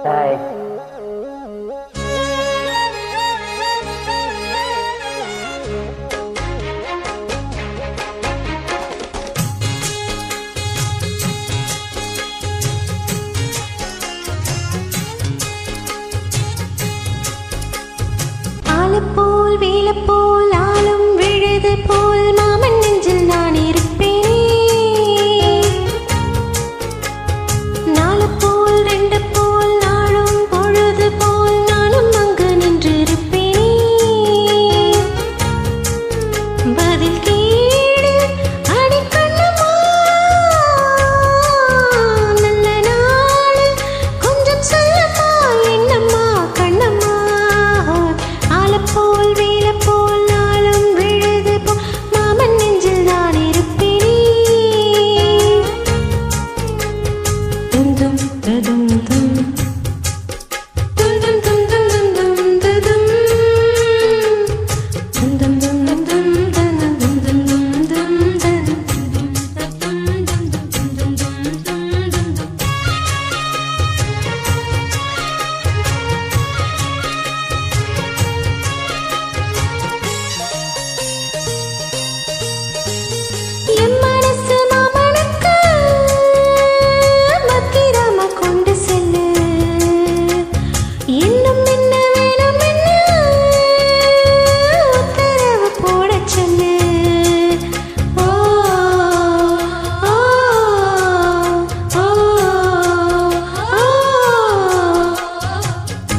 Hi. போல் வேல போல் ஆளும் விழுது போல் மாமன் நெஞ்சில் நான் இருப்பேனே. நாலு போல் ரெண்டு போல் நாளும் பொழுது போல் நானும் அங்கு நின்று இருப்பேனே. பதில் கேடு அடிக்கண்ணம்மா, நல்ல நாள் கொஞ்சம் சொல்லம்மா, என்னம்மா கண்ணம்மா. போல் வேல போல் நாளும் விழுது போல் மாமன் நெஞ்சில் நான் இருப்பேனே. தும் தும் தும் தும்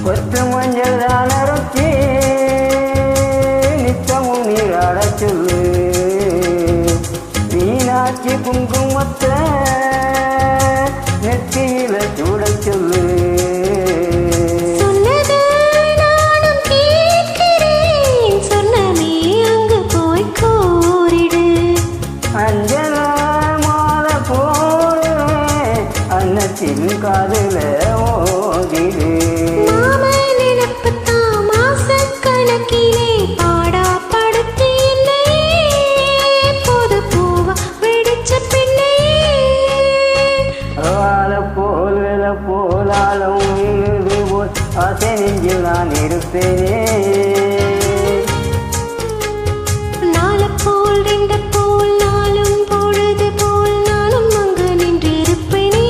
கொத்து மஞ்சள் அலர்ச்சி நித்தமும் நீராட சொல்லு. மீனாட்சி குங்குமத்தை நெத்தியில சூட சொல்லு. அஞ்சல மாலை போடுவேன் அன்னத்தின் காதுல ஓதிடு. போலாலும் விழுது போல் ஆசை நெஞ்சில் நான் இருப்பேனே. நாலு போல் ரெண்டு போல் நாளும் பொழுது போல் நானும் அங்கு நின்று இருப்பேனே.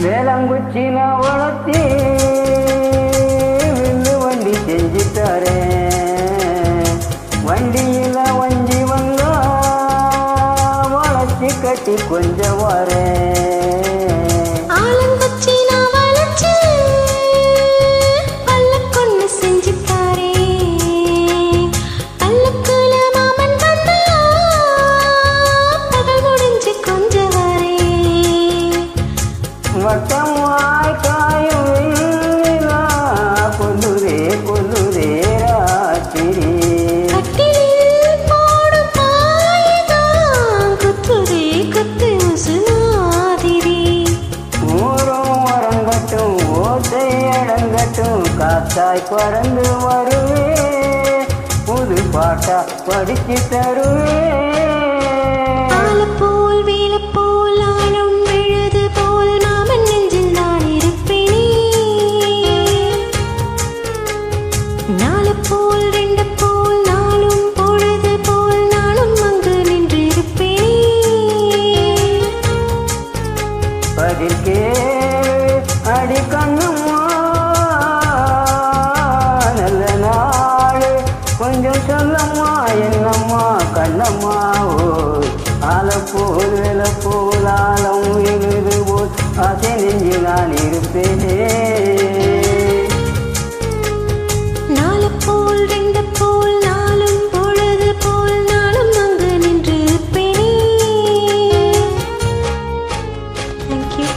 வேளாங்குச்சி நான் வளர்த்தி வில்லு வண்டி செஞ்சு தரேன். வண்டியில வஞ்சி வந்தா வளர்ச்சி கட்டி கொஞ்சம் வரேன். வட்டமாய் காயும் கொல்லுரே கொல்லுரே ராத்திரி. ஊரும் வரங்கட்டும் ஓசை அடங்கட்டும் காத்தாய் பறந்து வருவே புது பாட்டா படிச்சு தருவே. போல் வேல போல் ஆளும் விழுது போல் மாமன் நெஞ்சில் நான் இருப்பேனே. நாலு போல் ரெண்டு போல் நாளும் பொழுது போல் நானும் அங்கு நின்று இருப்பேனே. பதில் அடி கண்ணம்மா, நல்ல நாள் கொஞ்சம் சொல்லம்மா, என்னம்மா கண்ணம்மா. ஆலை போல் வேலை போல் ஆழம் எழுது போல் ஆசை நெஞ்சில் நான் இருப்பேனே. நாலு போல் ரெண்டு போல் நாளும் பொழுது போல் நானும் அங்கு நின்று இருப்பேனே. Thank you.